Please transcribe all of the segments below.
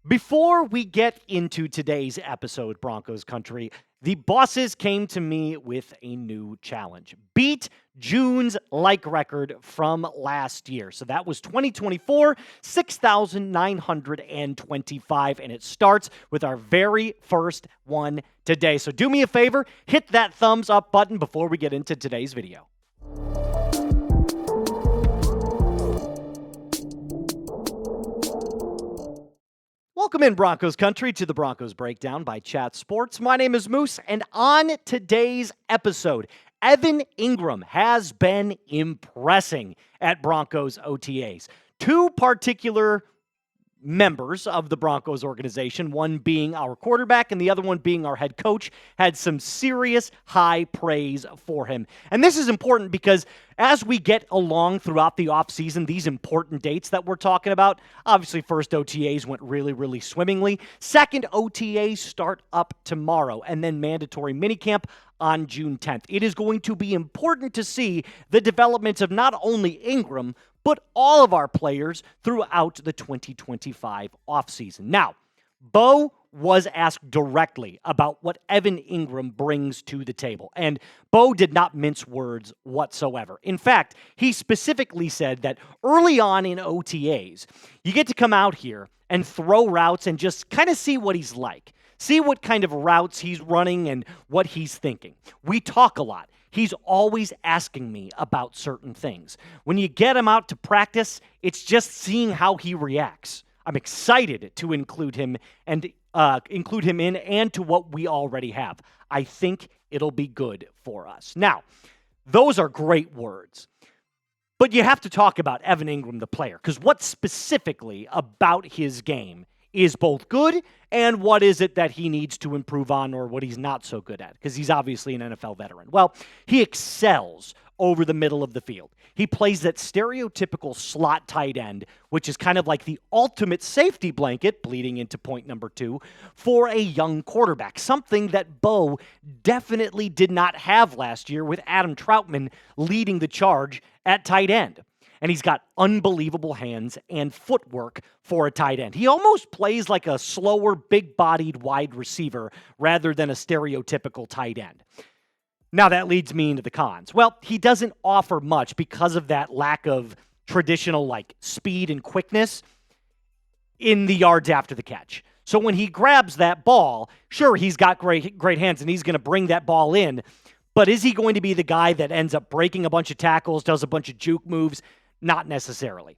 Before we get into today's episode, Broncos Country, the bosses came to me with a new challenge. Beat June's like record from last year. So that was 2024, 6,925, and it starts with our very first one today. So do me a favor, hit that thumbs up button before we get into today's video. Welcome in, Broncos Country, to the Broncos Breakdown by Chat Sports. My name is Moose, and on today's episode, Evan Engram has been impressing at Broncos OTAs. Two particular members of the Broncos organization, one being our quarterback and the other one being our head coach, had some serious high praise for him. And this is important because as we get along throughout the offseason, these important dates that we're talking about, obviously first OTAs went really swimmingly. Second OTAs start up tomorrow, and then mandatory minicamp on June 10th. It is going to be important to see the developments of not only Engram, but all of our players throughout the 2025 offseason. Now, Bo was asked directly about what Evan Engram brings to the table, and Bo did not mince words whatsoever. In fact, he specifically said that early on in OTAs, you get to come out here and throw routes and just kind of see what he's like. See what kind of routes he's running and what he's thinking. We talk a lot. He's always asking me about certain things. When you get him out to practice, it's just seeing how he reacts. I'm excited to include him in and to what we already have. I think it'll be good for us. Now, those are great words. But you have to talk about Evan Engram, the player, because what specifically about his game is both good and what is it that he needs to improve on or what he's not so good at, because he's obviously an NFL veteran. Well, he excels over the middle of the field. He plays that stereotypical slot tight end, which is kind of like the ultimate safety blanket, bleeding into point number 2, for a young quarterback, something that Bo definitely did not have last year with Adam Troutman leading the charge at tight end. And he's got unbelievable hands and footwork for a tight end. He almost plays like a slower, big-bodied wide receiver rather than a stereotypical tight end. Now that leads me into the cons. Well, he doesn't offer much because of that lack of traditional speed and quickness in the yards after the catch. So when he grabs that ball, sure, he's got great hands and he's going to bring that ball in, but is he going to be the guy that ends up breaking a bunch of tackles, does a bunch of juke moves? Not necessarily.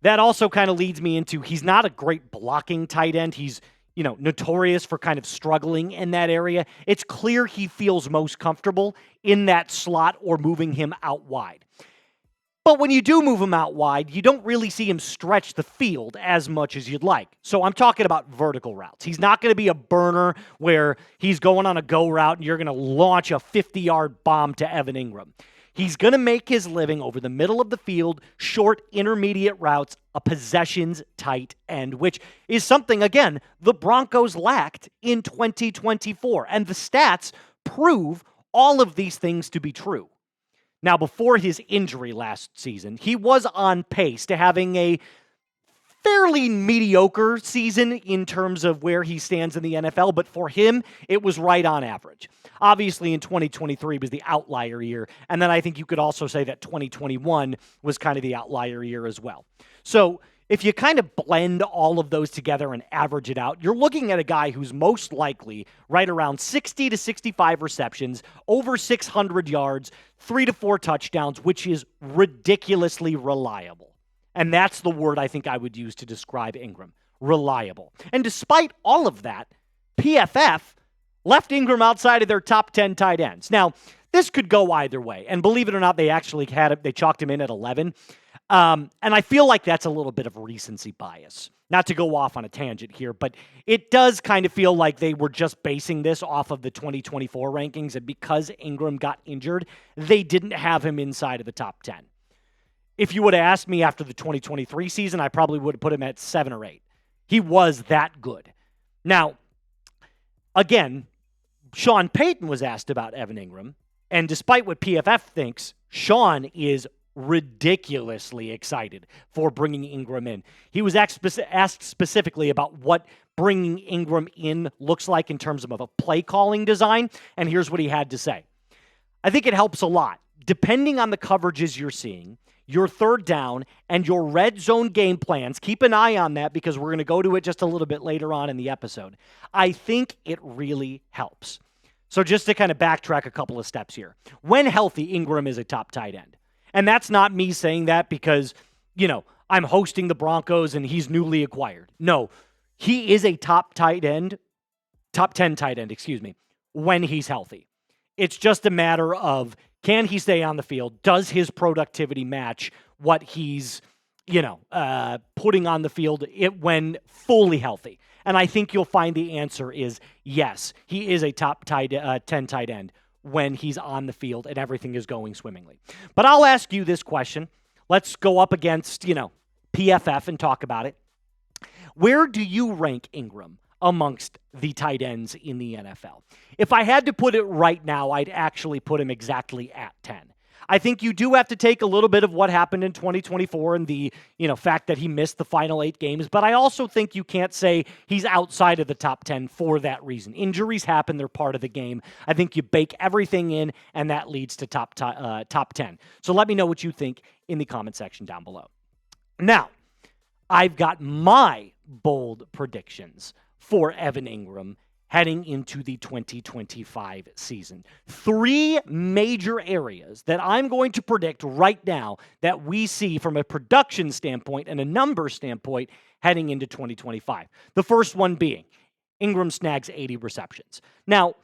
That also kind of leads me into he's not a great blocking tight end. He's, notorious for kind of struggling in that area. It's clear he feels most comfortable in that slot or moving him out wide. But when you do move him out wide, you don't really see him stretch the field as much as you'd like. So I'm talking about vertical routes. He's not going to be a burner where he's going on a go route and you're going to launch a 50-yard bomb to Evan Engram. He's going to make his living over the middle of the field, short, intermediate routes, a possessions tight end, which is something, again, the Broncos lacked in 2024. And the stats prove all of these things to be true. Now, before his injury last season, he was on pace to having a fairly mediocre season in terms of where he stands in the NFL, but for him, it was right on average. Obviously, in 2023 was the outlier year, and then I think you could also say that 2021 was kind of the outlier year as well. So if you kind of blend all of those together and average it out, you're looking at a guy who's most likely right around 60 to 65 receptions, over 600 yards, 3 to 4 touchdowns, which is ridiculously reliable. And that's the word I think I would use to describe Engram. Reliable. And despite all of that, PFF left Engram outside of their top 10 tight ends. Now, this could go either way. And believe it or not, they actually had it. They chalked him in at 11. And I feel like that's a little bit of recency bias. Not to go off on a tangent here, but it does kind of feel like they were just basing this off of the 2024 rankings. And because Engram got injured, they didn't have him inside of the top 10. If you would have asked me after the 2023 season, I probably would have put him at 7 or 8. He was that good. Now, again, Sean Payton was asked about Evan Engram, and despite what PFF thinks, Sean is ridiculously excited for bringing Engram in. He was asked specifically about what bringing Engram in looks like in terms of a play calling design, and here's what he had to say. I think it helps a lot. Depending on the coverages you're seeing, your third down, and your red zone game plans, keep an eye on that because we're going to go to it just a little bit later on in the episode. I think it really helps. So just to kind of backtrack a couple of steps here. When healthy, Engram is a top tight end. And that's not me saying that because, I'm hosting the Broncos and he's newly acquired. No, he is a top 10 tight end, when he's healthy. It's just a matter of, can he stay on the field? Does his productivity match what he's, putting on the field when fully healthy? And I think you'll find the answer is yes, he is a top 10 tight end when he's on the field and everything is going swimmingly. But I'll ask you this question. Let's go up against, PFF and talk about it. Where do you rank Engram amongst the tight ends in the NFL? If I had to put it right now, I'd actually put him exactly at 10. I think you do have to take a little bit of what happened in 2024 and the, fact that he missed the final 8 games, but I also think you can't say he's outside of the top 10 for that reason. Injuries happen, they're part of the game. I think you bake everything in, and that leads to top 10. So let me know what you think in the comment section down below. Now, I've got my bold predictions for Evan Engram heading into the 2025 season. 3 major areas that I'm going to predict right now that we see from a production standpoint and a number standpoint heading into 2025. The first one being Engram snags 80 receptions. Now,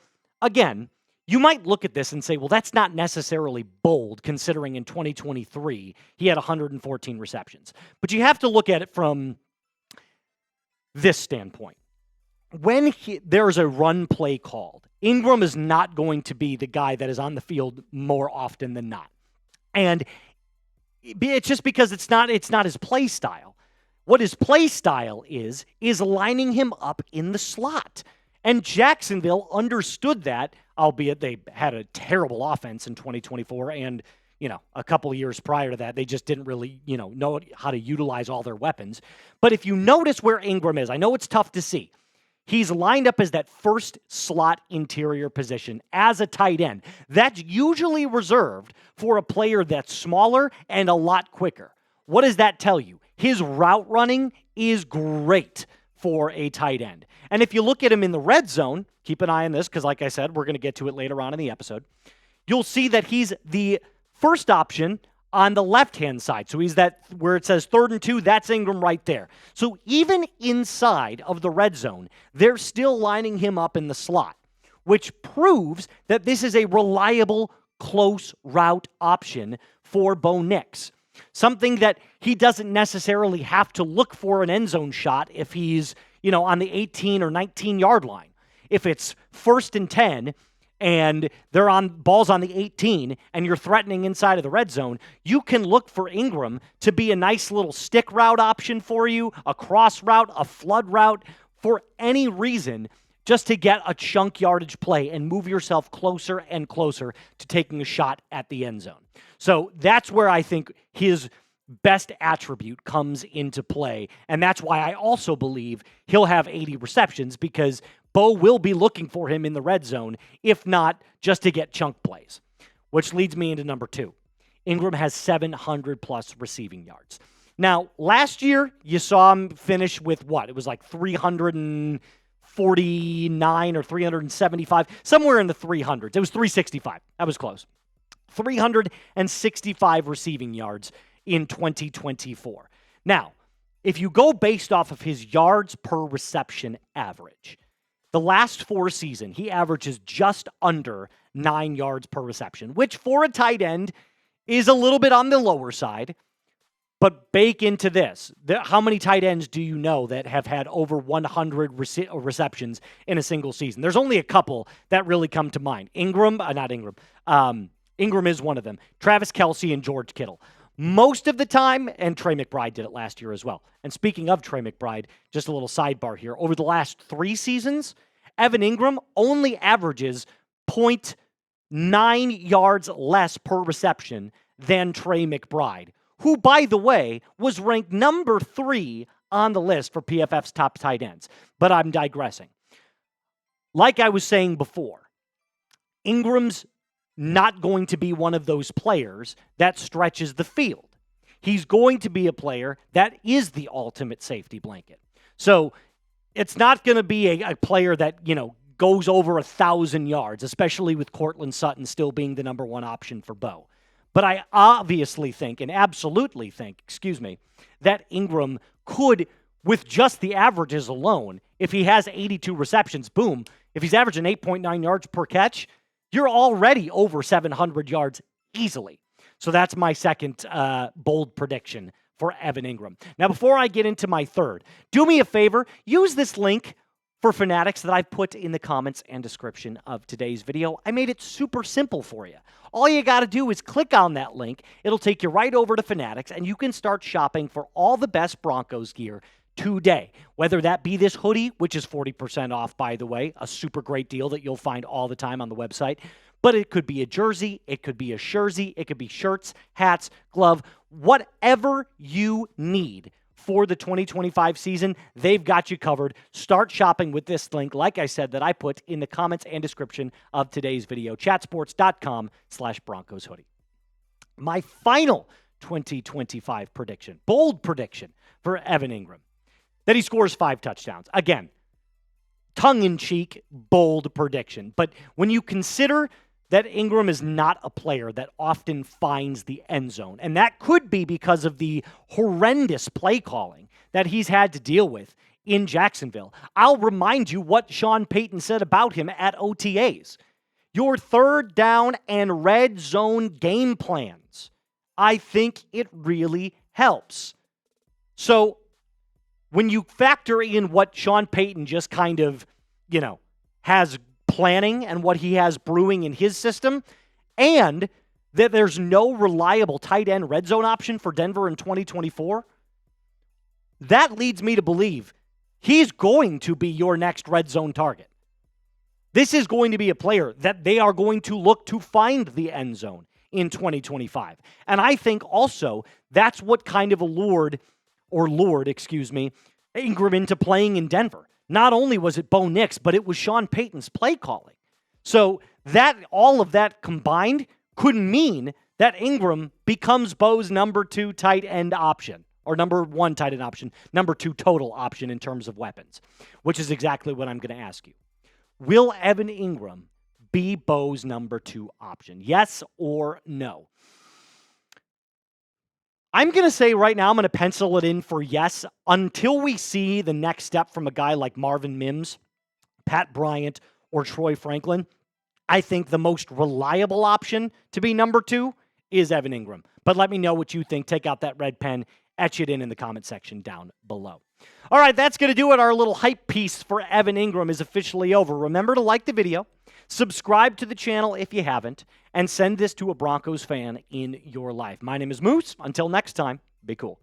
again, you might look at this and say, well, that's not necessarily bold considering in 2023 he had 114 receptions. But you have to look at it from this standpoint. When there's a run play called, Engram is not going to be the guy that is on the field more often than not. And it's just because it's not his play style. What his play style is lining him up in the slot. And Jacksonville understood that, albeit they had a terrible offense in 2024 and a couple of years prior to that, they just didn't really, know how to utilize all their weapons. But if you notice where Engram is, I know it's tough to see. He's lined up as that first slot interior position as a tight end. That's usually reserved for a player that's smaller and a lot quicker. What does that tell you? His route running is great for a tight end. And if you look at him in the red zone, keep an eye on this because, like I said, we're going to get to it later on in the episode. You'll see that he's the first option on the left-hand side. So he's that where it says 3rd and 2, that's Engram right there. So even inside of the red zone, they're still lining him up in the slot, which proves that this is a reliable close route option for Bo Nix. Something that he doesn't necessarily have to look for an end zone shot if he's, on the 18 or 19-yard line. If it's 1st and 10, and they're on balls on the 18, and you're threatening inside of the red zone, you can look for Engram to be a nice little stick route option for you, a cross route, a flood route, for any reason, just to get a chunk yardage play and move yourself closer and closer to taking a shot at the end zone. So that's where I think his best attribute comes into play, and that's why I also believe he'll have 80 receptions because Bo will be looking for him in the red zone, if not just to get chunk plays, which leads me into number 2. Engram has 700-plus receiving yards. Now, last year, you saw him finish with what? It was like 349 or 375, somewhere in the 300s. It was 365. That was close. 365 receiving yards in 2024. Now, if you go based off of his yards per reception average, the last 4 seasons, he averages just under 9 yards per reception, which for a tight end is a little bit on the lower side. But bake into this. How many tight ends do you know that have had over 100 receptions in a single season? There's only a couple that really come to mind. Engram is one of them. Travis Kelce and George Kittle. Most of the time, and Trey McBride did it last year as well. And speaking of Trey McBride, just a little sidebar here. Over the last 3 seasons, Evan Engram only averages 0.9 yards less per reception than Trey McBride, who, by the way, was ranked number 3 on the list for PFF's top tight ends. But I'm digressing. Like I was saying before, Ingram's not going to be one of those players that stretches the field. He's going to be a player that is the ultimate safety blanket. So it's not going to be a player that, goes over 1,000 yards, especially with Cortland Sutton still being the number 1 option for Bo. But I obviously think and absolutely think, that Engram could, with just the averages alone, if he has 82 receptions, boom, if he's averaging 8.9 yards per catch, you're already over 700 yards easily. So that's my second bold prediction for Evan Engram. Now, before I get into my third, do me a favor, use this link for Fanatics that I've put in the comments and description of today's video. I made it super simple for you. All you got to do is click on that link. It'll take you right over to Fanatics, and you can start shopping for all the best Broncos gear today. Whether that be this hoodie, which is 40% off, by the way, a super great deal that you'll find all the time on the website. But it could be a jersey, it could be a jersey, it could be shirts, hats, glove, whatever you need for the 2025 season, they've got you covered. Start shopping with this link, like I said, that I put in the comments and description of today's video, chatsports.com/Broncos hoodie. My final 2025 prediction, bold prediction for Evan Engram, that he scores 5 touchdowns. Again, tongue-in-cheek, bold prediction. But when you consider that Engram is not a player that often finds the end zone, and that could be because of the horrendous play calling that he's had to deal with in Jacksonville. I'll remind you what Sean Payton said about him at OTAs. Your third down and red zone game plans. I think it really helps. So when you factor in what Sean Payton just kind of, has planning and what he has brewing in his system, and that there's no reliable tight end red zone option for Denver in 2024, that leads me to believe he's going to be your next red zone target. This is going to be a player that they are going to look to find the end zone in 2025. And I think also that's what kind of lured Engram into playing in Denver. Not only was it Bo Nix, but it was Sean Payton's play calling. So that all of that combined could mean that Engram becomes Bo's number 2 tight end option, or number 1 tight end option, number 2 total option in terms of weapons, which is exactly what I'm going to ask you. Will Evan Engram be Bo's number 2 option? Yes or no? I'm going to say right now, I'm going to pencil it in for yes until we see the next step from a guy like Marvin Mims, Pat Bryant, or Troy Franklin. I think the most reliable option to be number 2 is Evan Engram. But let me know what you think. Take out that red pen, etch it in the comment section down below. All right, that's going to do it. Our little hype piece for Evan Engram is officially over. Remember to like the video, subscribe to the channel if you haven't, and send this to a Broncos fan in your life. My name is Moose. Until next time, be cool.